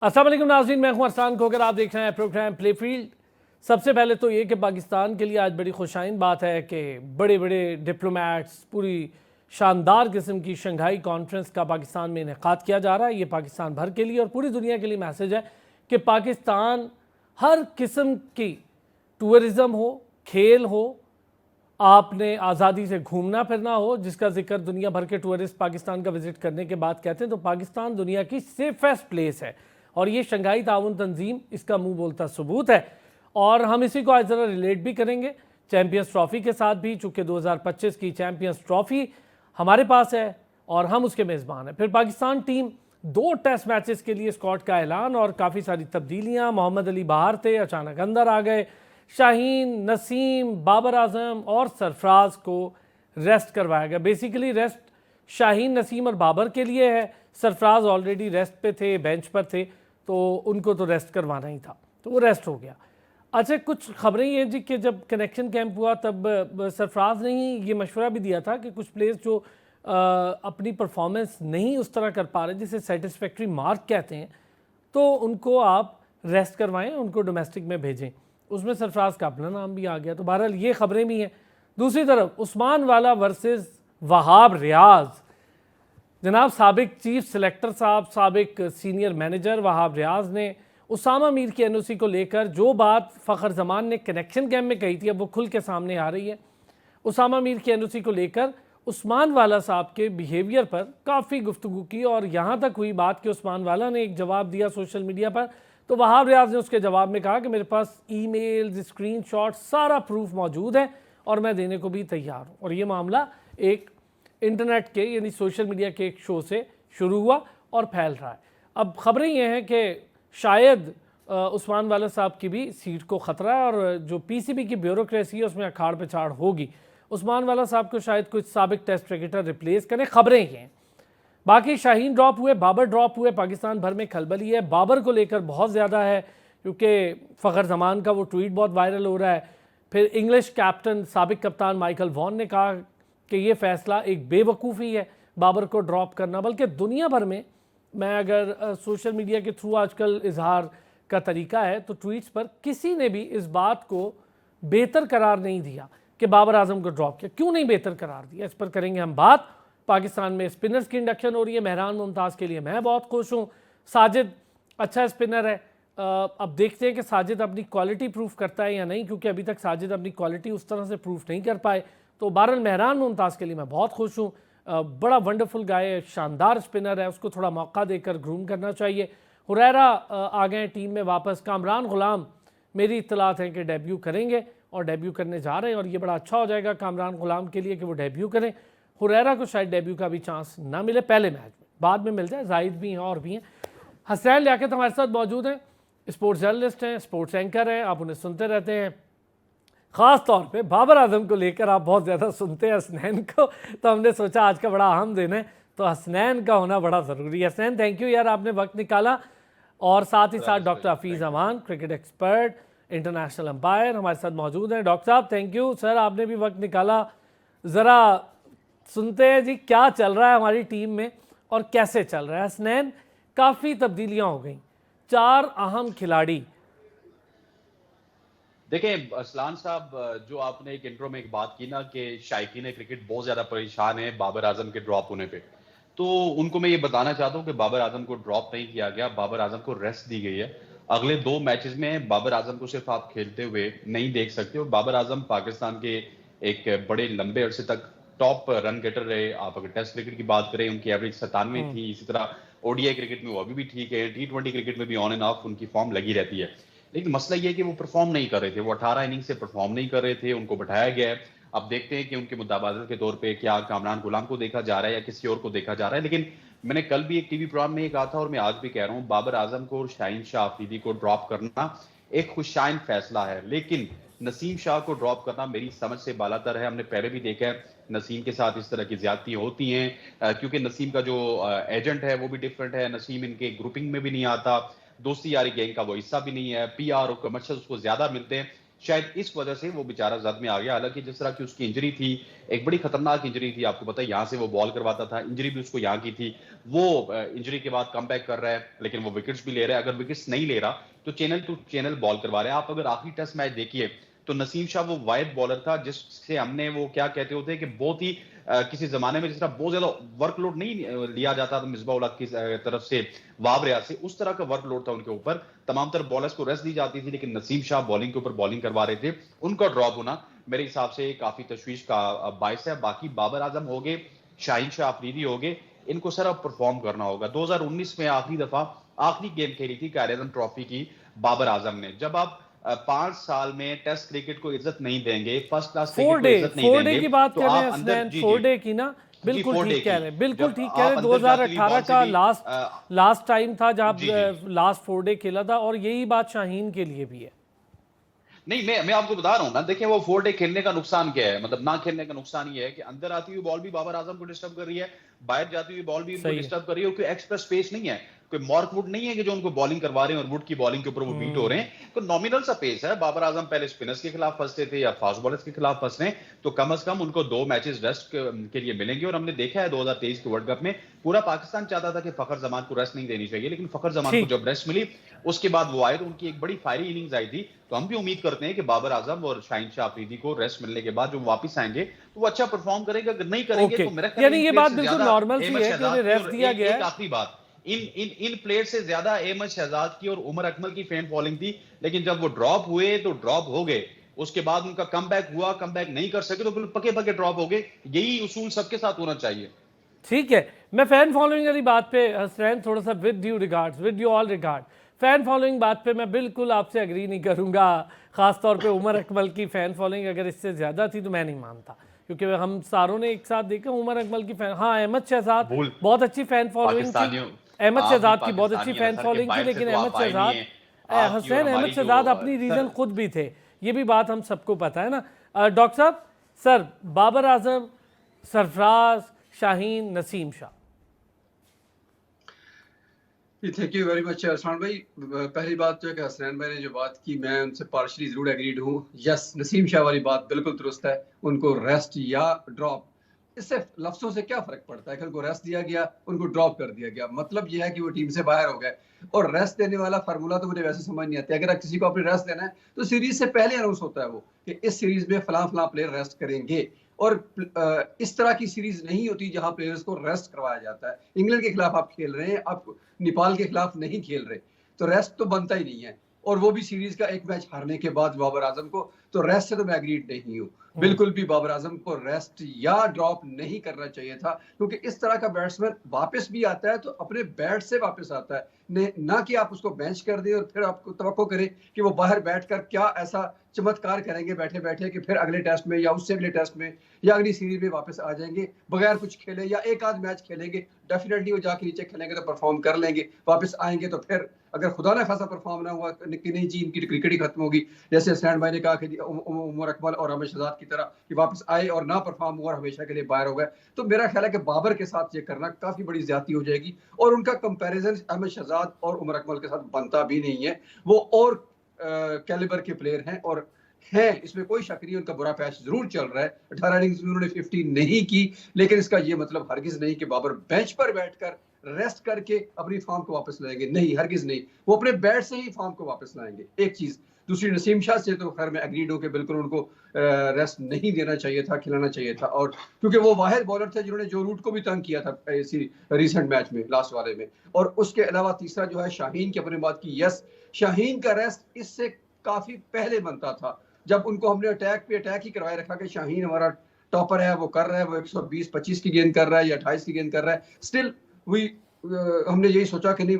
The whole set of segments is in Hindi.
अस्सलाम वालेकुम नाज़रीन, मैं हूं अरसान खोकर। आप देख रहे हैं प्रोग्राम प्ले फील्ड। सबसे पहले तो ये कि पाकिस्तान के लिए आज बड़ी खुशाइन बात है कि बड़े बड़े डिप्लोमेट्स, पूरी शानदार किस्म की शंघाई कॉन्फ्रेंस का पाकिस्तान में इनेकाद किया जा रहा है। ये पाकिस्तान भर के लिए और पूरी दुनिया के लिए मैसेज है कि पाकिस्तान हर किस्म की टूरिज़म हो, खेल हो, आपने आज़ादी से घूमना फिरना हो, जिसका जिक्र दुनिया भर के टूरिस्ट पाकिस्तान का विज़िट करने के बाद कहते हैं, तो पाकिस्तान दुनिया की सेफेस्ट प्लेस है और ये शंघाई ताउन तंजीम इसका मुंह बोलता सबूत है। और हम इसी को आज ज़रा रिलेट भी करेंगे चैम्पियंस ट्रॉफ़ी के साथ भी, चूँकि 2025 की चैम्पियंस ट्रॉफ़ी हमारे पास है और हम उसके मेज़बान हैं। फिर पाकिस्तान टीम 2 टेस्ट मैचेस के लिए स्क्वाड का ऐलान और काफ़ी सारी तब्दीलियाँ। मोहम्मद अली बाहर थे, अचानक अंदर आ गए। शाहीन, नसीम, बाबर आजम और सरफराज को रेस्ट करवाया गया। बेसिकली रेस्ट शाहीन, नसीम और बाबर के लिए है। सरफराज ऑलरेडी रेस्ट पे थे, बेंच पर थे, तो उनको तो रेस्ट करवाना ही था, तो वो रेस्ट हो गया। अच्छा, कुछ खबरें ये जी कि जब कनेक्शन कैंप हुआ तब सरफराज ने ही ये मशवरा भी दिया था कि कुछ प्लेयर्स जो अपनी परफॉर्मेंस नहीं उस तरह कर पा रहे जिसे सेटिस्फैक्ट्री मार्क कहते हैं, तो उनको आप रेस्ट करवाएं, उनको डोमेस्टिक में भेजें। उसमें सरफराज का अपना नाम भी आ गया। तो बहरहाल ये खबरें भी हैं। दूसरी तरफ उस्मान वाला वर्सेस वहाब रियाज। जनाब साबिक चीफ सेलेक्टर साहब, साबिक सीनियर मैनेजर वहाब रियाज ने उसामा मीर की एनओसी को लेकर जो बात फ़खर जमान ने कनेक्शन कैम्प में कही थी, अब वो खुल के सामने आ रही है। उसामा मीर की एनओसी को लेकर उस्मान वाला साहब के बिहेवियर पर काफ़ी गुफ्तगू की और यहाँ तक हुई बात कि उस्मान वाला ने एक जवाब दिया सोशल मीडिया पर, तो वहाब रियाज ने उसके जवाब में कहा कि मेरे पास ईमेल्स, स्क्रीनशॉट, सारा प्रूफ मौजूद है और मैं देने को भी तैयार हूँ। और ये मामला एक इंटरनेट के यानी सोशल मीडिया के एक शो से शुरू हुआ और फैल रहा है। अब खबरें ये हैं कि शायद उस्मान वाला साहब की भी सीट को ख़तरा है और जो पीसीबी की ब्यूरोक्रेसी है उसमें अखाड़ पिछाड़ होगी। उस्मान वाला साहब को शायद कुछ साबिक टेस्ट क्रिकेटर रिप्लेस करें, खबरें ये हैं। बाकी शाहीन ड्रॉप हुए, बाबर ड्रॉप हुए, पाकिस्तान भर में खलबली है। बाबर को लेकर बहुत ज़्यादा है क्योंकि फ़खर जमान का वो ट्वीट बहुत वायरल हो रहा है। फिर इंग्लिश कैप्टन साबिक कप्तान माइकल वॉन ने कहा कि ये फ़ैसला एक बेवकूफ़ी है बाबर को ड्रॉप करना, बल्कि दुनिया भर में मैं अगर सोशल मीडिया के थ्रू आजकल इजहार का तरीका है तो ट्वीट्स पर किसी ने भी इस बात को बेहतर करार नहीं दिया कि बाबर आजम को ड्रॉप किया। क्यों नहीं बेहतर करार दिया, इस पर करेंगे हम बात। पाकिस्तान में स्पिनर्स की इंडक्शन हो रही है। मेहरान मुमताज़ के लिए मैं बहुत खुश हूँ। साजिद अच्छा स्पिनर है। अब देखते हैं कि साजिद अपनी क्वालिटी प्रूफ करता है या नहीं, क्योंकि अभी तक साजिद अपनी क्वालिटी उस तरह से प्रूफ नहीं कर पाए। तो बहरहाल मेहरान मुमताज़ के लिए मैं बहुत खुश हूँ। बड़ा वंडरफुल गाय है, शानदार स्पिनर है, उसको थोड़ा मौका देकर ग्रूम करना चाहिए। हुरैरा आ गए टीम में वापस। कामरान गुलाम मेरी इत्तलात है कि डेब्यू करेंगे और डेब्यू करने जा रहे हैं और ये बड़ा अच्छा हो जाएगा कामरान गुलाम के लिए कि वो डेब्यू करें। हुरैरा को शायद डेब्यू का भी चांस ना मिले पहले मैच में, बाद में मिल जाए। जाहिद भी हैं और भी हैं। हसनैन लियाकत हमारे साथ मौजूद हैं, स्पोर्ट्स जर्नलिस्ट हैं, स्पोर्ट्स एंकर हैं, आप उन्हें सुनते रहते हैं। ख़ास तौर पे बाबर आजम को लेकर आप बहुत ज़्यादा सुनते हैं हसनैन को, तो हमने सोचा आज का बड़ा अहम दिन है तो हसनैन का होना बड़ा ज़रूरी है। हसनैन, थैंक यू यार, आपने वक्त निकाला। और साथ ही साथ डॉक्टर हफीज़ अमान, क्रिकेट एक्सपर्ट, इंटरनेशनल अंपायर हमारे साथ मौजूद हैं। डॉक्टर साहब थैंक यू सर, आपने भी वक्त निकाला। ज़रा सुनते हैं जी क्या चल रहा है हमारी टीम में और कैसे चल रहा है। हसनैन, काफ़ी तब्दीलियाँ हो गई, 4 अहम खिलाड़ी। देखें असलान साहब, जो आपने एक इंट्रो में एक बात की ना कि शायकीन क्रिकेट बहुत ज्यादा परेशान है बाबर आजम के ड्रॉप होने पे, तो उनको मैं ये बताना चाहता हूं कि बाबर आजम को ड्रॉप नहीं किया गया, बाबर आजम को रेस्ट दी गई है। अगले 2 मैचेस में बाबर आजम को सिर्फ आप खेलते हुए नहीं देख सकते हो। बाबर आजम पाकिस्तान के एक बड़े लंबे अरसे तक टॉप रन गेटर रहे। आप अगर टेस्ट क्रिकेट की बात करें, उनकी एवरेज 97 थी। इसी तरह ओडीआई क्रिकेट में वो अभी भी ठीक है, T20 क्रिकेट में भी ऑन एंड ऑफ उनकी फॉर्म लगी रहती है। लेकिन मसला ये है कि वो परफॉर्म नहीं कर रहे थे, वो 18 इनिंग से परफॉर्म नहीं कर रहे थे, उनको बैठाया गया है। अब देखते हैं कि उनके मुद्दाबादल के तौर पे क्या कामरान गुलाम को देखा जा रहा है या किसी और को देखा जा रहा है। लेकिन मैंने कल भी एक टीवी प्रोग्राम में ये कहा था और मैं आज भी कह रहा हूं, बाबर आजम को और शाहीन शाह अफरीदी को ड्रॉप करना एक खुशाइन फैसला है, लेकिन नसीम शाह को ड्रॉप करना मेरी समझ से बालातर है। हमने पहले भी देखा है नसीम के साथ इस तरह की ज्यादती होती हैं, क्योंकि नसीम का जो एजेंट है वो भी डिफरेंट है। नसीम इनके ग्रुपिंग में भी नहीं आता, दोस्ती यारी गैंग का वो हिस्सा भी नहीं है, पीआर और कमर्शियल उसको ज्यादा मिलते हैं। शायद इस वजह से वो बेचारा जद में आ गया। हालांकि जिस तरह की उसकी इंजरी थी, एक बड़ी खतरनाक इंजरी थी, आपको पता है यहाँ से वो बॉल करवाता था, इंजरी भी उसको यहाँ की थी। वो इंजरी के बाद कम बैक कर रहा है, लेकिन वो विकेट्स भी ले रहा है। अगर विकेट्स नहीं ले रहा तो चैनल टू चैनल बॉल करवा रहे हैं। आप अगर आखिरी टेस्ट मैच देखिए तो नसीम शाह वो वायद बॉलर था जिससे हमने वो क्या कहते होते कि बहुत ही किसी जमाने में जिस तरह बहुत ज्यादा वर्कलोड नहीं लिया जाता था मिसबा उल हक की तरफ से, वाब रियाज से, उस तरह का वर्कलोड था उनके ऊपर। तमाम तरह बॉलर्स को रेस्ट दी जाती थी, लेकिन नसीम शाह बॉलिंग के ऊपर बॉलिंग करवा रहे थे। उनका ड्रॉप होना मेरे हिसाब से काफी तशवीश का बायस है। बाकी बाबर आजम हो गए, शाहीन शाह अफरीदी हो गए, इनको सर अब परफॉर्म करना होगा। 2019 में आखिरी दफा आखिरी गेम खेली थी कैरियर ट्रॉफी की बाबर आजम ने। जब आप 5 साल में टेस्ट क्रिकेट को इज्जत नहीं देंगे, फर्स्ट क्लास क्रिकेट को इज्जत नहीं फोर डे देंगे, की बात तो कर रहे हैं आप अंदर हसनैन, जी 4 जी डे की ना, जी बिल्कुल 4 डे ठीक कह की, रहे हैं, बिल्कुल जब ठीक कह रहे आप हैं। अंदर जाती हुई 2018 बॉल से का भी लास्ट टाइम था जहां जी जी लास्ट 4 डे खेला था, और यही बात शाहीन के लिए भी है। नहीं, मैं आपको बता रहा हूं ना, देखिए वो 4 डे खेलने का नुकसान क्या है, मतलब ना खेलने का नुकसान ये है कि अंदर आती हुई बॉल भी बाबर आजम को डिस्टर्ब कर रही है, बाहर जाती हुई बॉल भी उनको सही है। डिस्टर्ब कर रही है। कोई एक्स्ट्रा स्पेस नहीं है, कोई मार्क वुड नहीं है कि जो उनको बॉलिंग करवा रहे हैं और वुड की बॉलिंग के ऊपर वो बीट हो रहे हैं। तो नॉमिनल सा पेस है। बाबर आजम पहले स्पिनर्स के खिलाफ फंसते थे या फास्ट बॉलर्स के खिलाफ फंस रहे हैं, तो कम से कम उनको 2 मैचेस रेस्ट के लिए मिलेंगे। और हमने देखा है 2023 के वर्ल्ड कप में पूरा पाकिस्तान चाहता था कि फखर जमान को रेस्ट नहीं देनी चाहिए, लेकिन फखर जमान को ठीक। जब रेस्ट मिली उसके बाद वो आए तो उनकी एक बड़ी फायरी इनिंग्स आई थी। तो हम भी उम्मीद करते हैं कि बाबर आजम और शाहीन शाह अफरीदी को रेस्ट मिलने के बाद जो वापस आएंगे तो वो अच्छा परफॉर्म करेंगे। अगर नहीं करेंगे ओके, तो मेरा ख्याल है यानी इन ये प्लेयर बात से बिल्कुल ज्यादा नॉर्मल सी अहमद है कि उन्हें शहजाद की, रेस्ट और दिया गया एक है। आखिरी बात, इन प्लेयर से ज्यादा अहमद शहजाद की और उमर अकमल की फैन फॉलोइंग थी, लेकिन जब वो ड्रॉप हुए तो ड्रॉप हो गए। उसके बाद उनका कमबैक हुआ, कमबैक नहीं कर सके तो बिल्कुल पके पके ड्रॉप हो गए। यही उसूल सबके साथ होना चाहिए। ठीक है, मैं फैन फॉलोइंग वाली बात पे हसनैन, थोड़ा सा with due regards, with due all regard, fan following बात पे मैं बिल्कुल आपसे एग्री नहीं करूंगा। खासतौर पे उमर अकमल की फैन फॉलोइंग अगर इससे ज़्यादा थी तो मैं नहीं मानता, क्योंकि हम सारों ने एक साथ देखा उमर अकमल की फैन। हाँ, अहमद शहजाद भूल बहुत अच्छी फैन फॉलोइंग थी, पाकिस्तानियों, अहमद आप भी शहजाद की बहुत अच्छी पाकिस्तानी है ना फैन सर, के फॉलोइंग थी, बाहर से लेकिन तो अहमद आप आए नहीं शहजाद, है। आपकी और हसनैन अहमद हमारी जो शहजाद अपनी रीज़न सर, खुद भी थे, ये भी बात हम सबको पता है ना। डॉक्टर साहब, sir Babar Azam, Sarfaraz, Shaheen, Naseem Shah. Thank you very much Arsan भाई। पहली बात तो है कि हसनैन भाई ने जो बात की मैं उनसे पार्शली जरूर एग्रीड हूँ। यस, नसीम शाह वाली बात बिल्कुल दुरुस्त है, उनको रेस्ट या ड्रॉप, इससे लफ्जों से क्या फर्क पड़ता है कि उनको रेस्ट दिया गया, उनको ड्रॉप कर दिया गया, मतलब यह है कि वो टीम से बाहर हो गए। और रेस्ट देने वाला फार्मूला तो मुझे वैसे समझ नहीं आता। अगर किसी को अपने रेस्ट देना है तो सीरीज से पहले अनाउंस होता है वो कि इस सीरीज में फलां फलां प्लेयर रेस्ट करेंगे। और इस तरह की सीरीज नहीं होती जहां प्लेयर्स को रेस्ट करवाया जाता है। इंग्लैंड के खिलाफ आप खेल रहे हैं, आप नेपाल के खिलाफ नहीं खेल रहे, तो रेस्ट तो बनता ही नहीं है। और वो भी सीरीज का एक मैच हारने के बाद बाबर आजम को, तो रेस्ट से तो मैं एग्रीड नहीं हूँ। बिल्कुल भी बाबर आजम को रेस्ट या ड्रॉप नहीं करना चाहिए था, क्योंकि इस तरह का बैट्समैन वापस भी आता है तो अपने बैट से वापस आता है, ना कि आप उसको बेंच कर दें और फिर आपको तवक्को करें कि वो बाहर बैठकर क्या ऐसा चमत्कार करेंगे बैठे बैठे कि फिर अगले टेस्ट में या उससे अगले टेस्ट में या अगली सीरीज में वापस आ जाएंगे बगैर कुछ खेले, या एक आध मैच खेलेंगे, डेफिनेटली वो जाके नीचे खेलेंगे तो परफॉर्म कर लेंगे, वापस आएंगे तो फिर अगर खुदा ना खासा परफॉर्म ना हुआ कि नहीं जी इनकी क्रिकेट ही खत्म होगी, जैसे हसनैन भाई ने कहा कि उमर अकमल और अहमद शहजाद की तरह कि वापस आए और ना परफॉर्म हुआ और हमेशा के लिए बाहर हो गए, तो मेरा ख्याल है कि बाबर के साथ ये करना काफी बड़ी ज्यादती हो जाएगी। और उनका कंपैरिजन अहमद शहजाद और उमर अकमल के साथ बनता भी नहीं है। वो और कैलिबर के प्लेयर हैं और हैं, इसमें कोई शक नहीं। उनका बुरा पैच जरूर चल रहा है, 18 इनिंग्स में उन्होंने 50 नहीं की, लेकिन इसका ये मतलब हरगिज नहीं कि बाबर बेंच पर बैठकर रेस्ट करके अपनी फॉर्म को वापस लाएंगे, नहीं, हरगिज नहीं। वो अपने बैट से ही फॉर्म को वापस लाएंगे, एक चीज। दूसरी, नसीम शाह से तो खैर मैं एग्रीड हूं कि बिल्कुल उनको रेस्ट नहीं देना चाहिए था, खिलाना चाहिए था। और क्योंकि वो वाहिद बॉलर थे जिन्होंने जो रूट को भी तंग किया था इसी रिसेंट मैच में, लास्ट वाले में। और उसके अलावा तीसरा जो है शाहीन की अपनी बात की, यस, शाहीन का रेस्ट इससे काफी पहले बनता था, जब उनको हमने अटैक पे अटैक ही करवाए रखा कि शाहीन हमारा टॉपर है, वो कर रहा है, वो 120-25 की गेंद कर रहा है या 28 की गेंद कर रहा है, स्टिल हमने यही सोचा कि नहीं,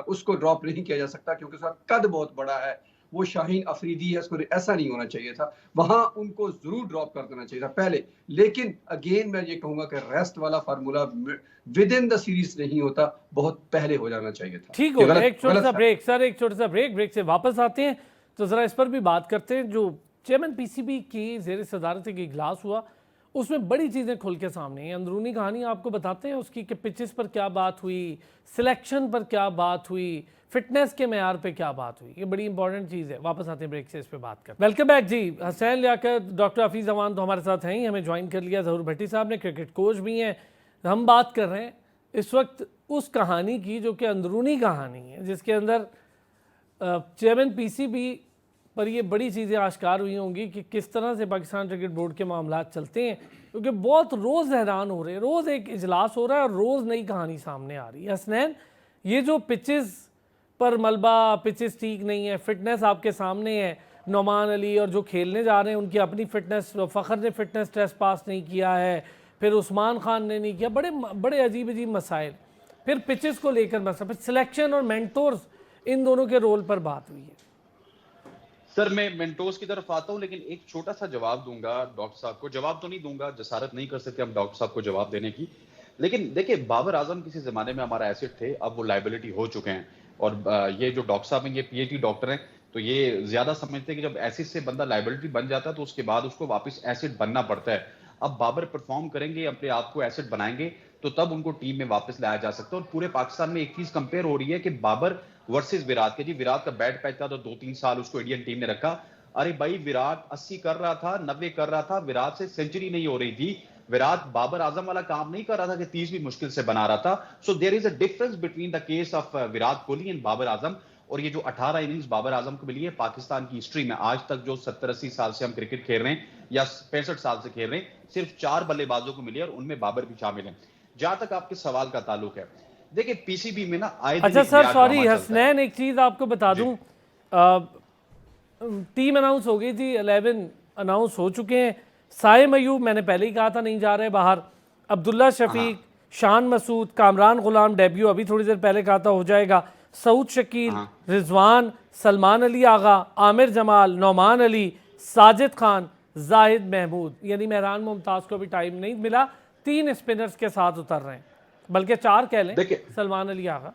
उसको ड्रॉप नहीं किया जा सकता क्योंकि उसका कद बहुत बड़ा है, वो शाहीन अफरीदी है, उसको ऐसा नहीं होना चाहिए था। वहां उनको जरूर ड्रॉप कर देना चाहिए था पहले। लेकिन अगेन मैं ये कहूंगा कि रेस्ट वाला formula with in the series नहीं होता, बहुत पहले हो जाना चाहिए था। ठीक हो, एक छोटा सा ब्रेक सर, एक छोटा सा ब्रेक से वापस आते हैं तो जरा इस पर भी बात करते हैं। जो चेयरमैन पीसीबी की जेर सदारत एक इजलास हुआ, उसमें बड़ी चीज़ें खुल के सामने हैं। अंदरूनी कहानी आपको बताते हैं उसकी कि पिचेस पर क्या बात हुई, सिलेक्शन पर क्या बात हुई, फिटनेस के मैार पे क्या बात हुई, ये बड़ी इंपॉर्टेंट चीज़ है। वापस आते हैं ब्रेक से, इस पे बात कर। वेलकम बैक जी। हसनैन लियाकत, डॉक्टर हफीज़ अमान तो हमारे साथ हैं ही, हमें ज्वाइन कर लिया। ज़हूर भट्टी साहब ने, क्रिकेट कोच भी हैं। हम बात कर रहे हैं इस वक्त उस कहानी की जो कि अंदरूनी कहानी है, जिसके अंदर चेयरमैन पीसीबी पर ये बड़ी चीज़ें आश्कार हुई होंगी कि किस तरह से पाकिस्तान क्रिकेट बोर्ड के मामला चलते हैं, क्योंकि बहुत रोज़ हैरान हो रहे हैं। रोज़ एक इजलास हो रहा है और रोज़ नई कहानी सामने आ रही है। हसनैन, ये जो पिचेस पर मलबा, पिचेस ठीक नहीं है, फिटनेस आपके सामने है। नोमान अली और जो खेलने जा रहे हैं उनकी अपनी फिटनेस, फ़खर ने फिटनेस टेस्ट पास नहीं किया है, फिर उस्मान खान ने नहीं किया, बड़े अजीब अजीब मसाइल। फिर पिचेस को लेकर मसला, फिर सिलेक्शन और मेंटोर्स, इन दोनों के रोल पर बात हुई है। सर, मैं मेंटोर्स की तरफ आता हूं, लेकिन एक छोटा सा जवाब दूंगा डॉक्टर साहब को। जवाब तो नहीं दूंगा, जसारत नहीं कर सकते हम डॉक्टर साहब को जवाब देने की, लेकिन देखिए, बाबर आजम किसी जमाने में हमारा एसेट थे, अब वो लाइबिलिटी हो चुके हैं। और ये जो डॉक्टर साहब हैं, ये पीएचडी डॉक्टर हैं, तो ये ज्यादा समझते हैं कि जब एसेट से बंदा लाइबिलिटी बन जाता है तो उसके बाद उसको वापस एसेट बनना पड़ता है। अब बाबर परफॉर्म करेंगे, अपने आप को एसेट बनाएंगे, तो तब उनको टीम में वापस लाया जा सकता है। और पूरे पाकिस्तान में एक चीज कंपेयर हो रही है कि बाबर वर्सेस विराट के। जी, विराट का बैड पैच था तो 2-3 साल उसको इंडियन टीम ने रखा। अरे भाई, विराट 80 कर रहा था, 90 कर रहा था, विराट से सेंचुरी नहीं हो रही थी। विराट बाबर आजम वाला काम नहीं कर रहा था कि 30 भी मुश्किल से बना रहा था। So there is a difference between the case of Virat Kohli and Babar Azam. और ये जो 18 इनिंग्स बाबर आजम को मिली है पाकिस्तान की हिस्ट्री में, आज तक जो 70-80 साल से हम क्रिकेट खेल रहे हैं या 65 साल से खेल रहे हैं, सिर्फ 4 बल्लेबाजों को मिली है और उनमें बाबर भी शामिल है। जहां तक आपके सवाल का ताल्लुक है, देखिए पीसीबी में ना आए दिन अच्छा एक सर, नया सॉरी ड्रामा चलता है। हसनैन, एक चीज़ आपको बता दूं, टीम अनाउंस हो गई थी, 11 अनाउंस हो चुके हैं। साइम अयूब मैंने पहले ही कहा था नहीं जा रहे बाहर। अब्दुल्ला शफीक, शान मसूद, कामरान गुलाम डेब्यू अभी थोड़ी देर पहले कहा था हो जाएगा। सऊद शकील, रिजवान, सलमान अली आगा, आमिर जमाल, नौमान अली, साजिद खान, जाहिद महमूद, यानी मेहरान मुमताज़ को भी टाइम नहीं मिला। 3 स्पिनर्स के साथ उतर रहे हैं, बल्कि 4 कह लें, सलमान अली आगा।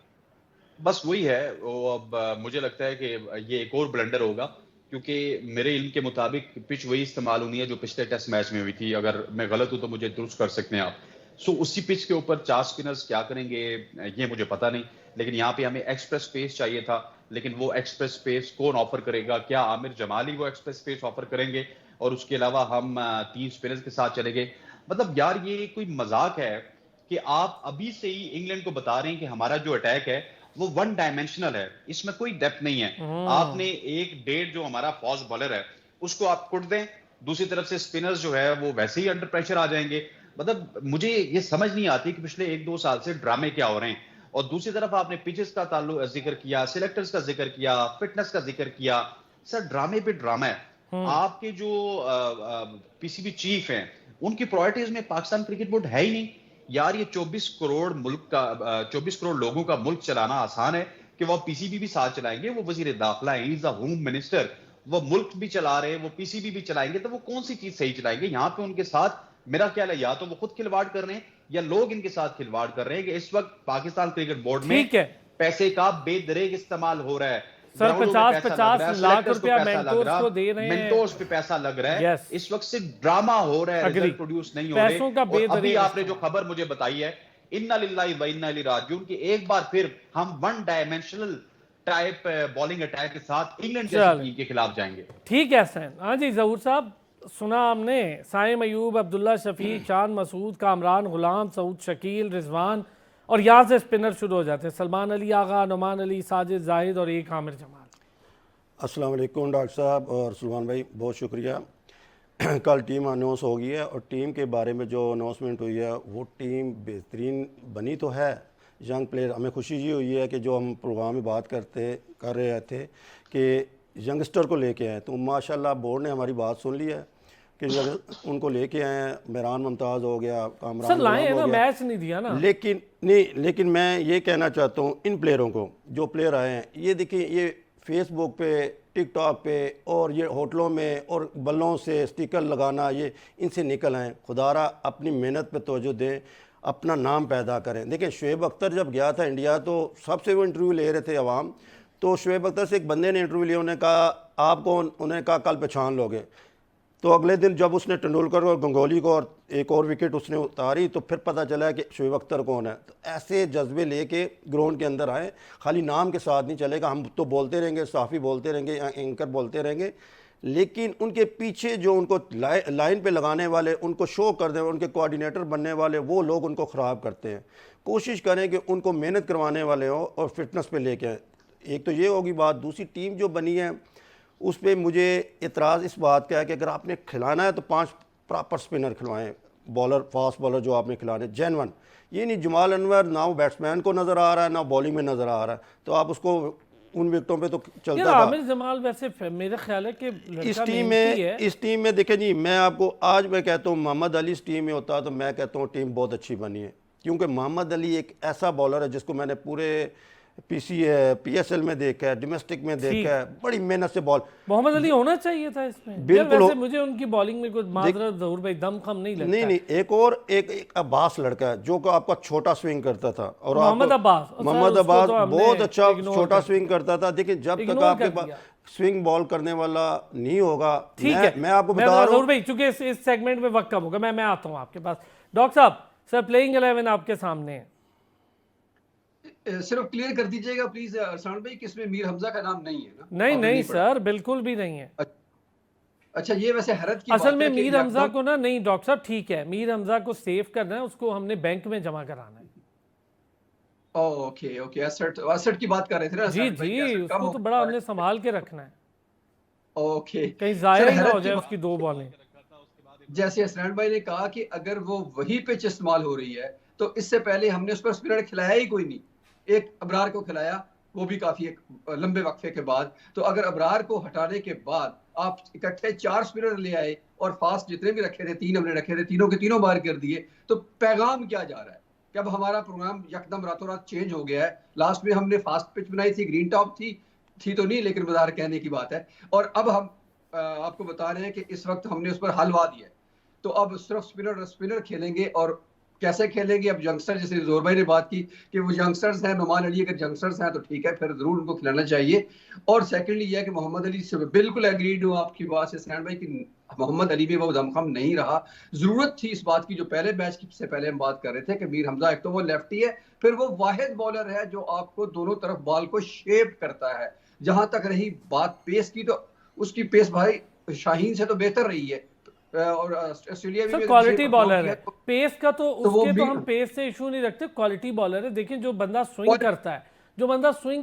बस वही है वो। अब मुझे लगता है कि ये एक और ब्लंडर होगा, क्योंकि मेरे इल्म के मुताबिक पिच वही इस्तेमाल होनी है जो पिछले टेस्ट मैच में हुई थी। अगर मैं गलत हूं तो मुझे दुरुस्त कर सकते हैं आप। सो उसी पिच के ऊपर 4 स्पिनर्स क्या करेंगे ये मुझे पता नहीं, लेकिन यहाँ पे हमें एक्सप्रेस पेस चाहिए था। लेकिन वो एक्सप्रेस पेस कौन ऑफर करेगा? क्या आमिर जमाली वो एक्सप्रेस पेस ऑफर करेंगे? और उसके अलावा हम 3 स्पिनर्स के साथ चलेंगे। मतलब यार, ये कोई मजाक है कि आप अभी से ही इंग्लैंड को बता रहे हैं कि हमारा जो अटैक है वो 1 डायमेंशनल है, इसमें कोई डेप्थ नहीं है। आपने 1-1.5 जो हमारा फास्ट बॉलर है उसको आप कुट दें, दूसरी तरफ से स्पिनर्स जो है वो वैसे ही अंडर प्रेशर आ जाएंगे। मतलब मुझे ये समझ नहीं आती कि पिछले 1-2 साल से ड्रामे क्या हो रहे हैं। और दूसरी तरफ आपने पिचेस का ताल्लुक जिक्र किया, सिलेक्टर्स का जिक्र किया, फिटनेस का जिक्र किया। सर, ड्रामे पे ड्रामा है। आपके जो पीसीबी चीफ हैं उनकी प्रायोरिटीज में पाकिस्तान क्रिकेट बोर्ड है ही नहीं। यार, ये 24 करोड़ मुल्क का 24 करोड़ लोगों का मुल्क चलाना आसान है कि वो पीसीबी भी साथ चलाएंगे? वो वजीर दाखिला है, इज द होम मिनिस्टर, वो मुल्क भी चला रहे हैं, वो पीसीबी भी चलाएंगे, तो वो कौन सी चीज सही चलाएंगे? यहाँ पे उनके साथ मेरा ख्याल है या तो वो खुद खिलवाड़ कर रहे हैं या लोग इनके साथ खिलवाड़ कर रहे हैं कि इस वक्त पाकिस्तान क्रिकेट बोर्ड में पैसे का बेदरेग इस्तेमाल हो रहा है। सर, 50-50 लाख रुपया मेंटोर्स को दे रहे हैं, मेंटोर्स पे पैसा लग रहा है। इस वक्त सिर्फ ड्रामा हो रहा है, रिजल्ट प्रोड्यूस नहीं हो रहे। और अभी आपने जो खबर मुझे बताई है, इन्ना लिल्लाहि व इन्ना इलैहि राजिऊन, की एक बार फिर हम 1 डायमेंशनल टाइप बॉलिंग अटैक के साथ इंग्लैंड जैसी टीम के खिलाफ जाएंगे। ठीक है सैन। हाँ जी ज़हूर साहब, सुना हमने। साइम अयूब, अब्दुल्ला शफीक, शान मसूद, कामरान गुलाम, सऊद शकील, रिजवान, और यहाँ से स्पिनर शुरू हो जाते हैं। सलमान अली आगा, नौमान अली, साजिद, जाहिद और एक आमिर जमाल। अस्सलाम वालेकुम डॉक्टर साहब और सुल्मान भाई, बहुत शुक्रिया। कल टीम अनाउंस हो गई है और टीम के बारे में जो अनाउंसमेंट हुई है वो टीम बेहतरीन बनी तो है। यंग प्लेयर, हमें खुशी ये हुई है कि जो हम प्रोग्राम में बात कर रहे थे कि यंगस्टर को लेके आए, तो माशाल्लाह बोर्ड ने हमारी बात सुन ली है कि उनको लेके आए हैं। मेहरान मुमताज़ हो गया, कामरान लाए ना, मैच नहीं दिया ना। लेकिन मैं ये कहना चाहता हूँ इन प्लेयरों को, जो प्लेयर आए हैं, ये देखिए, ये फेसबुक पे, टिकटॉक पे और ये होटलों में और बल्लों से स्टिकर लगाना, ये इनसे निकल आए। खुदारा अपनी मेहनत पे तवज्जो दें, अपना नाम पैदा करें। देखिए, शुएब अख्तर जब गया था इंडिया तो सबसे वो इंटरव्यू ले रहे थे अवाम, तो शुएब अख्तर से एक बंदे ने इंटरव्यू लिया, उन्होंने कहा आपको, उन्होंने कहा कल पहचान लोगे। तो अगले दिन जब उसने तेंदुलकर और गंगोली को और एक और विकेट उसने उतारी तो फिर पता चला कि शोएब अख्तर कौन है। तो ऐसे जज्बे लेके ग्राउंड के अंदर आए, खाली नाम के साथ नहीं चलेगा। हम तो बोलते रहेंगे, साफ़ी बोलते रहेंगे, एंकर बोलते रहेंगे, लेकिन उनके पीछे जो उनको लाइन पे लगाने वाले, उनको शो कर दें, उनके कोऑर्डिनेटर बनने वाले, वो लोग उनको ख़राब करते हैं। कोशिश करें कि उनको मेहनत करवाने वाले हो और फिटनेस पे लेके आए। एक तो ये होगी बात। दूसरी टीम जो बनी है उस पर मुझे इतराज़ इस बात का है कि अगर आपने खिलाना है तो 5 प्रॉपर स्पिनर खिलवाएं, बॉलर, फास्ट बॉलर जो आपने खिलाने जेन्युइन। ये नहीं जमाल अनवर ना वो बैट्समैन को नज़र आ रहा है ना बॉलिंग में नज़र आ रहा है, तो आप उसको उन विकेटों पे तो चलता था। आमिर जमाल वैसे मेरा ख्याल है कि इस टीम में देखें जी, मैं आपको आज मैं कहता हूँ मोहम्मद अली इस टीम में होता तो मैं कहता हूँ टीम बहुत अच्छी बनी है, क्योंकि मोहम्मद अली एक ऐसा बॉलर है जिसको मैंने पूरे PSL में देखा है, डोमेस्टिक में देखा है, बड़ी मेहनत से बॉल। मोहम्मद अली होना चाहिए था इसमें बिल्कुल। वैसे मुझे उनकी बॉलिंग में कुछ माजरत ज़हूर भाई दम खम नहीं लगता। नहीं, एक अब्बास लड़का है जो आपका छोटा स्विंग करता था, और मोहम्मद अब्बास बहुत अच्छा छोटा स्विंग करता था। देखिए जब तक आपके पास स्विंग बॉल करने वाला नहीं होगा, ठीक है, मैं आपको बता रहा हूँ भाई, चूंकि इस सेगमेंट में वक्त कम होगा, मैं आता हूँ आपके पास। डॉक्टर साहब, सर प्लेइंग 11 आपके सामने है, सिर्फ क्लियर कर दीजिएगा प्लीज अरसान भाई कि इसमें मीर हमजा का नाम नहीं है ना? नहीं सर, बिल्कुल भी नहीं है। अच्छा, ये वैसे हैरत की असल में मीर हमजा को ना, नहीं डॉक्टर साहब ठीक है, मीर हमजा को सेव करना है, उसको हमने बैंक में जमा कराना है। ओके, एसेट की बात कर रहे थे ना? जी, उसको तो बड़ा हमने संभाल के रखना है। ओके, कहीं जाया ही ना हो जाए उसकी 2 बॉलें। जैसे हसनैन भाई ने कहा कि अगर वो वही पिच इस्तेमाल हो रही है तो इससे पहले हमने उस पर स्पिनर खिलाया ही कोई नहीं। एक अबरार को खिलाया, वो भी काफी एक लंबे वक्फे के बाद। तो अगर अबरार को हटाने के बाद आप इकट्ठे 4 स्पिनर ले आए और फास्ट जितने भी रखे थे, 3 हमने रखे थे, तीनों के तीनों बार कर दिए, तो पैगाम क्या जा रहा है कि अब हमारा प्रोग्राम यकदम रातों रात चेंज हो गया है। लास्ट में हमने फास्ट पिच बनाई थी, ग्रीन टॉप थी तो नहीं, लेकिन बाजार कहने की बात है। और अब हम आपको बता रहे हैं कि इस वक्त हमने उस पर हलवा दिया है, तो अब सिर्फ स्पिनर खेलेंगे। और कैसे खेलेंगे? अब यंगस्टर, जैसे जोर भाई ने बात की कि वो यंगस्टर्स हैं, नुमान अली अगर यंगस्टर्स हैं तो ठीक है, फिर जरूर उनको खिलाना चाहिए। और सेकंडली यह है कि मोहम्मद अली से बिल्कुल एग्रीड हूँ आपकी बात से सैन भाई कि मोहम्मद अली में वो दमखम नहीं रहा। जरूरत थी इस बात की, जो पहले मैच से पहले हम बात कर रहे थे कि मीर हमजा एक तो वो लेफ्टी है, फिर वो वाहिद बॉलर है जो आपको दोनों तरफ बॉल को शेप करता है। जहां तक रही बात पेस की, तो उसकी पेस भाई शाहीन से तो बेहतर रही है, और ऑस्ट्रेलिया भी क्वालिटी बॉलर है। पेस का तो उसके तो हम पेस से इशू नहीं रखते, क्वालिटी बॉलर है। देखिए जो बंदा स्विंग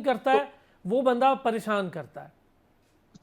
करता है वो बंदा परेशान करता है।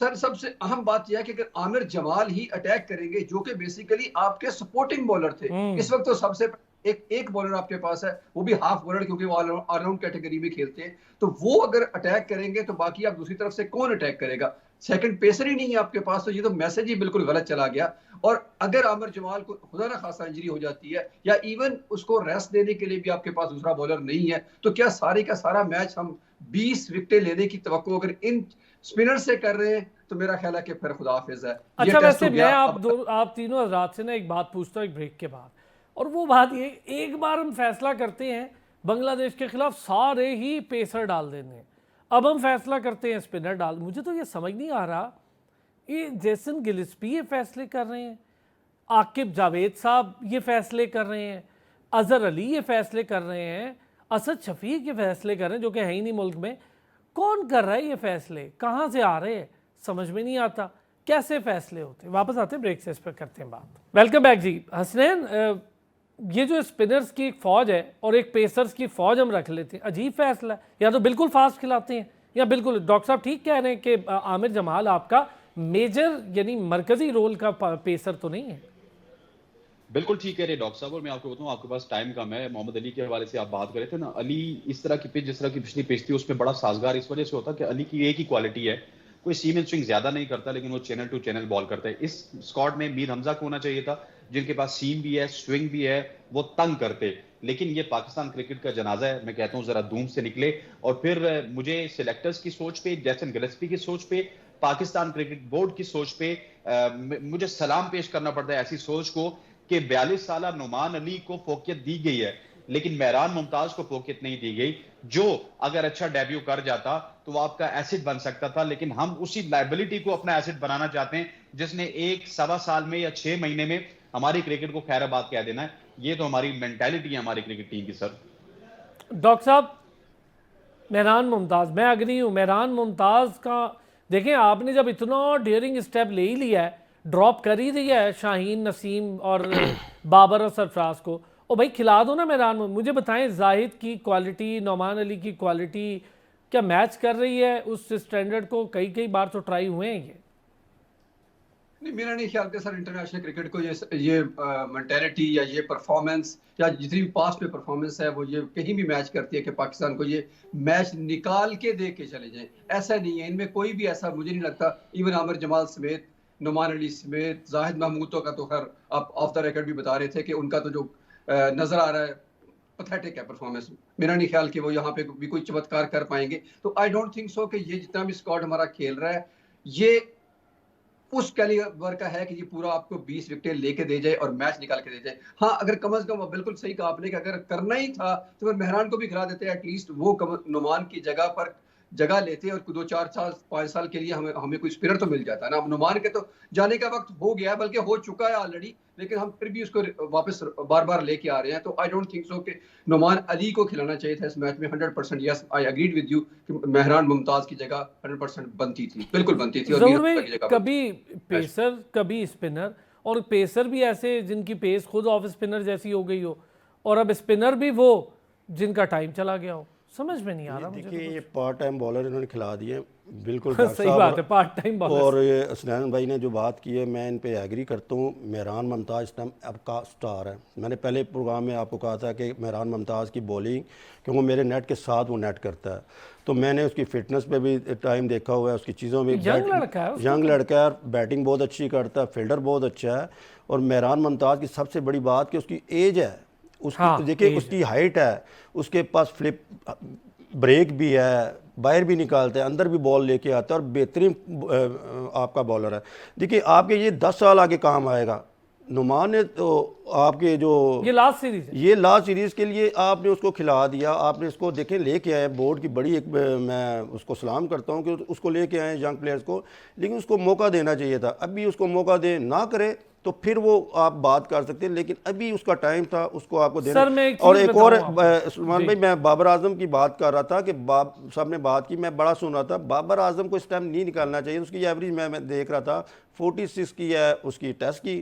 सर सबसे अहम बात यह है कि अगर आमिर जमाल ही अटैक करेंगे, जो कि बेसिकली आपके सपोर्टिंग बॉलर थे इस वक्त, तो सबसे एक बॉलर आपके पास है, वो भी हाफ बॉलर, क्योंकि वो ऑलराउंड कैटेगरी में खेलते हैं। तो वो अगर अटैक करेंगे तो बाकी आप दूसरी तरफ से कौन अटैक करेगा? सेकंड पेसर ही नहीं है आपके पास, तो ये तो मैसेज ही बिल्कुल गलत चला गया। और अगर आमिर जमाल को खुदा ना खासा इंजरी हो जाती है, या इवन उसको रेस्ट देने के लिए भी आपके पास दूसरा बॉलर नहीं है, तो क्या सारे का सारा मैच हम 20 विकेटें लेने की तवक्को अगर इन स्पिनर से कर रहे हैं, तो मेरा ख्याल है कि फिर खुदा हाफिज है। अच्छा, वैसे मैं आप तीनों हज़रात से ना एक बात पूछता हूँ एक ब्रेक के बाद, और वो बात ये, एक बार हम फैसला करते हैं बांग्लादेश के खिलाफ सारे ही पेसर डाल देंगे, अब हम फैसला करते हैं स्पिनर डाल। मुझे तो ये समझ नहीं आ रहा, ये जैसन गिलिस्पी ये फैसले कर रहे हैं, आकिब जावेद साहब ये फैसले कर रहे हैं, अजहर अली ये फैसले कर रहे हैं, असद शफीक ये फैसले कर रहे हैं जो कि है ही नहीं मुल्क में। कौन कर रहा है ये फैसले? कहाँ से आ रहे हैं? समझ में नहीं आता कैसे फैसले होते। वापस आते हैं ब्रेक से, इस पर करते हैं बात। वेलकम बैक जी। हसनैन, ये जो स्पिनर्स की एक फ़ौज है और एक पेसर्स की फ़ौज हम रख लेते हैं, अजीब फैसला है। या तो बिल्कुल फास्ट खिलाते हैं, या बिल्कुल, डॉक्टर साहब ठीक कह रहे हैं कि आमिर जमाल आपका मेजर यानी मरकजी रोल का पेसर तो नहीं है। बिल्कुल ठीक कह रहे डॉक्टर साहब, और मैं आपको बताऊं, आपके पास टाइम कम है। मोहम्मद अली के हवाले से आप बात कर रहे थे ना, अली इस तरह की पिच, जिस तरह की पिछली पिच थी, उसमें बड़ा साजगार इस वजह से होता कि अली की एक ही क्वालिटी है, कोई सीम एंड स्विंग ज्यादा नहीं करता, लेकिन वो चैनल टू चैनल बॉल करता है। इस स्क्वाड में मीर हमजा को होना चाहिए था, जिनके पास सीम भी है, स्विंग भी है, वो तंग करते। लेकिन ये पाकिस्तान क्रिकेट का जनाजा है, मैं कहता हूँ जरा धूम से निकले। और फिर मुझे सिलेक्टर्स की सोच पे, जैसन गिलेस्पी की सोच पे, पाकिस्तान क्रिकेट बोर्ड की सोच पे मुझे सलाम पेश करना पड़ता है ऐसी सोच को कि 42 साल नुमान अली को फोकियत दी गई है, लेकिन मेहरान मुमताज को फोकियत नहीं दी गई, जो अगर अच्छा डेब्यू कर जाता तो वो आपका एसेट बन सकता था। लेकिन हम उसी लाइबिलिटी को अपना एसेट बनाना चाहते हैं जिसने 1-1.25 साल में या 6 महीने में हमारी क्रिकेट को खैराबाद कह देना है। ये तो हमारी मेंटालिटी है हमारी क्रिकेट टीम की। सर डॉक्टर साहब, मेहरान मुमताज़, मैं अग्री हूँ। मेहरान मुमताज़ का देखें, आपने जब इतना डेयरिंग स्टेप ले ही लिया है, ड्रॉप कर ही दिया है शाहीन, नसीम और बाबर और सरफराज को, और भाई खिला दो ना मेहरान। मुझे बताएं, जाहिद की क्वालिटी, नौमान अली की क्वालिटी क्या मैच कर रही है उस स्टैंडर्ड को? कई कई बार तो ट्राई हुए हैं ये। नहीं, मेरा नहीं ख्याल कि सर इंटरनेशनल क्रिकेट को ये मेंटालिटी या ये परफॉर्मेंस या जितनी भी पास्ट में परफॉर्मेंस है वो ये कहीं भी मैच करती है कि पाकिस्तान को ये मैच निकाल के दे के चले जाएं। ऐसा नहीं है, इनमें कोई भी ऐसा मुझे नहीं लगता। इवन आमिर जमाल समेत, नुमान अली समेत, जाहिद महमूद का तो खैर आप ऑफ द रिकॉर्ड भी बता रहे थे कि उनका तो जो नजर आ रहा है पैथेटिक है परफॉर्मेंस। मेरा नहीं ख्याल कि वो यहाँ पे भी कोई चमत्कार कर पाएंगे। तो आई डोंट थिंक सो कि ये जितना भी स्क्वाड हमारा खेल रहा है ये उस कैलिबर का है कि ये पूरा आपको 20 विकेट लेके दे जाए और मैच निकाल के दे जाए। हाँ, अगर कम अज कम, बिल्कुल सही कहा आपने कि अगर करना ही था तो फिर मेहरान को भी खिला देते, एटलीस्ट वो नुमान की जगह पर जगह लेते और 2-4-5 साल के लिए हमें कोई स्पिनर तो मिल जाता है ना। अब नुमान के तो जाने का वक्त हो गया, बल्कि हो चुका है ऑलरेडी, लेकिन हम फिर भी उसको वापस बार बार लेके आ रहे हैं। तो आई डोंट थिंक सो कि नुमान अली को खिलाना चाहिए था इस मैच में 100%। Yes, I agreed with you कि मेहरान मुमताज की जगह 100% बनती थी, बिल्कुल बनती थी। और कभी पेसर कभी स्पिनर, और पेसर भी ऐसे जिनकी पेस खुद ऑफ स्पिनर जैसी हो गई हो, और अब स्पिनर भी वो जिनका टाइम चला गया हो। समझ में नहीं आ रहा मुझे। देखिए, ये पार्ट टाइम बॉलर इन्होंने खिला दिए, बिल्कुल सही बात है, पार्ट टाइम बॉलर। और ये हसनैन भाई ने जो बात की है मैं इन पे एग्री करता हूँ। मेहरान मुमताज़ इस टाइम आपका स्टार है। मैंने पहले प्रोग्राम में आपको कहा था कि मेहरान मुमताज़ की बॉलिंग, क्योंकि मेरे नेट के साथ वो नेट करता है, तो मैंने उसकी फिटनेस पे भी टाइम देखा हुआ है, उसकी चीज़ों में। यंग लड़का है, बैटिंग बहुत अच्छी करता है, फील्डर बहुत अच्छा है। और मेहरान मुमताज़ की सबसे बड़ी बात कि उसकी एज है, उसकी देखिए उसकी हाइट है, उसके पास फ्लिप ब्रेक भी है, बाहर भी निकालता है, अंदर भी बॉल लेके आता है और बेहतरीन आपका बॉलर है। देखिए आपके ये 10 साल आगे काम आएगा। नुमान ने तो आपके जो ये लास्ट सीरीज है, ये लास्ट सीरीज़ के लिए आपने उसको खिला दिया, आपने उसको देखें लेके आए। बोर्ड की बड़ी एक मैं उसको सलाम करता हूँ कि उसको लेके आए यंग प्लेयर्स को, लेकिन उसको मौका देना चाहिए था। अभी उसको मौका दे ना करे तो फिर वो आप बात कर सकते हैं, लेकिन अभी उसका टाइम था, उसको आपको देना। और एक और सलमान भाई, मैं बाबर आजम की बात कर रहा था कि साहब ने बात की, मैं बड़ा सुन रहा था। बाबर आजम को इस टाइम नहीं निकालना चाहिए। उसकी एवरेज मैं देख रहा था 46 की है उसकी टेस्ट की,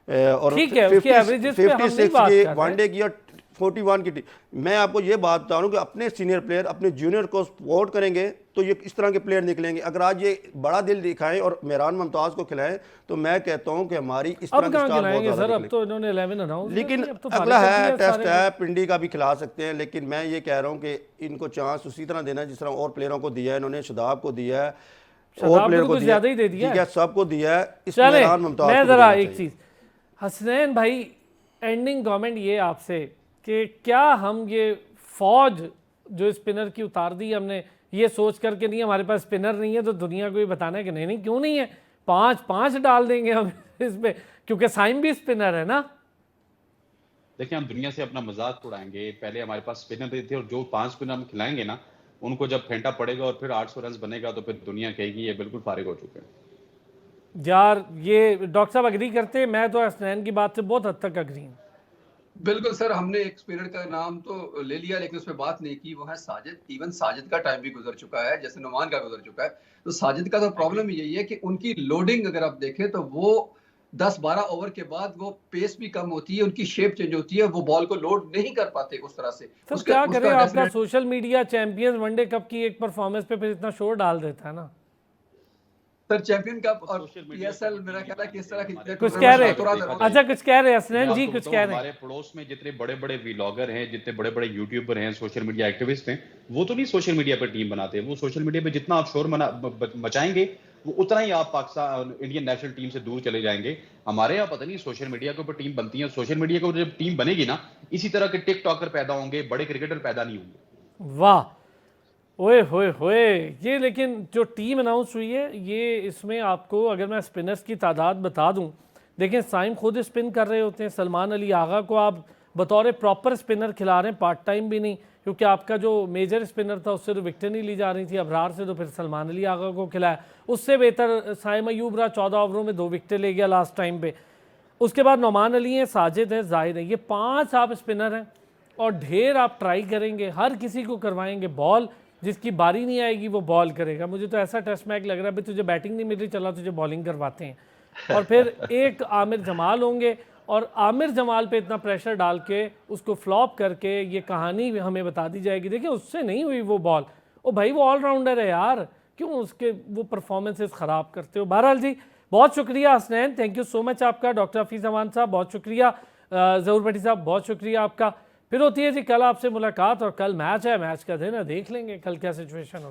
और 56 की वनडे की और 41 की। मैं आपको ये बात बता रहा हूँ कि अपने सीनियर प्लेयर अपने जूनियर को सपोर्ट करेंगे तो ये इस तरह के प्लेयर निकलेंगे। अगर आज ये बड़ा दिल दिखाएं और मेहरान मुमताज को खिलाएं तो मैं कहता हूँ कि हमारी इस तरह की स्टार बहुत ज़्यादा सर। अब तो इन्होंने 11 अनाउंस, लेकिन अगला है टेस्ट है, पिंडी का भी खिला सकते हैं। लेकिन मैं ये कह रहा हूँ कि इनको चांस उसी तरह देना जिस तरह और प्लेयरों को दिया है। इन्होंने शदाब को दिया है, और प्लेयर को ज़्यादा ही दे दिया, सबको दिया है। इस मेहरान मुमताज मैं ज़रा एक चीज़, हसनैन भाई, एंडिंग कमेंट ये आपसे कि क्या हम ये फौज जो स्पिनर की उतार दी हमने, ये सोच करके नहीं हमारे पास स्पिनर नहीं है तो दुनिया को भी बताना है कि नहीं क्यों नहीं है, 5 डाल देंगे हम इसमें, क्योंकि साइम भी स्पिनर है ना। देखिए, हम दुनिया से अपना मजाक उड़ाएंगे। पहले हमारे पास स्पिनर थे और जो 5 स्पिनर हम खिलाएंगे ना, उनको जब फेंटा पड़ेगा और फिर 800 रन बनेगा तो फिर दुनिया कहेगी ये बिल्कुल फारिग हो चुके हैं। यार ये डॉक्टर साहब अग्री करते हैं? मैं तो हसनैन की बात से बहुत हद तक अग्री हूँ। बिल्कुल सर, हमने एक स्पिनर का नाम तो ले लिया लेकिन उस पर बात नहीं की, वो है साजिद। इवन साजिद का टाइम भी गुजर चुका है जैसे नुमान का गुजर चुका है। तो साजिद का तो प्रॉब्लम यही है कि उनकी लोडिंग अगर आप देखें तो वो 10-12 ओवर के बाद वो पेस भी कम होती है, उनकी शेप चेंज होती है, वो बॉल को लोड नहीं कर पाते उस तरह से। तो क्या करें, आपका social media champions one day cup की एक परफॉर्मेंस पे फिर इतना शोर डाल देता है ना सर। चैंपियन कप और पीएसएल मेरा ख्याल है कि इस तरह की कुछ कह रहे हैं। अच्छा, कुछ कह रहे हैं हसनैन जी, कुछ कह रहे हैं। हमारे पड़ोस में जितने बड़े बड़े व्लॉगर हैं, जितने बड़े बड़े यूट्यूबर हैं, सोशल मीडिया एक्टिविस्ट हैं, वो तो नहीं सोशल मीडिया पर टीम बनाते। वो सोशल मीडिया पे जितना आप शोर मचाएंगे वो उतना ही आप पाकिस्तान इंडियन नेशनल टीम से दूर चले जाएंगे। हमारे यहाँ पता नहीं सोशल मीडिया के ऊपर टीम बनती है। सोशल मीडिया के ऊपर जब टीम बनेगी ना, इसी तरह के टिकटॉकर पैदा होंगे, बड़े क्रिकेटर पैदा नहीं होंगे। वाह, ओए होए होए। ये लेकिन जो टीम अनाउंस हुई है ये, इसमें आपको अगर मैं स्पिनर्स की तादाद बता दूं, देखें साइम खुद स्पिन कर रहे होते हैं, सलमान अली आगा को आप बतौर प्रॉपर स्पिनर खिला रहे हैं, पार्ट टाइम भी नहीं, क्योंकि आपका जो मेजर स्पिनर था उससे तो विकेटें नहीं ली जा रही थी। अबरार से तो फिर सलमान अली आगा को खिलाया, उससे बेहतर साइम अयूब रहा, 14 ओवरों में 2 विकेटें ले गया लास्ट टाइम पे। उसके बाद नौमान अली हैं, साजिद हैं, जाहिद हैं, ये 5 आप स्पिनर हैं और ढेर आप ट्राई करेंगे, हर किसी को करवाएंगे बॉल, जिसकी बारी नहीं आएगी वो बॉल करेगा। मुझे तो ऐसा टेस्ट मैच लग रहा है, भाई तुझे बैटिंग नहीं मिल रही, चला तुझे बॉलिंग करवाते हैं। और फिर एक आमिर जमाल होंगे और आमिर जमाल पे इतना प्रेशर डाल के उसको फ्लॉप करके ये कहानी हमें बता दी जाएगी, देखिए उससे नहीं हुई वो बॉल, ओ भाई वो ऑलराउंडर है यार, क्यों उसके वो परफॉर्मेंसेस ख़राब करते हो। बहरहाल जी बहुत शुक्रिया Hasnain, thank you so much आपका। डॉक्टर हफीज़ अमान साहब बहुत शुक्रिया, ज़हूर भट्टी साहब बहुत शुक्रिया आपका। फिर होती है जी कल आपसे मुलाकात, और कल मैच है, मैच का दिन है, देख लेंगे कल क्या सिचुएशन होती है।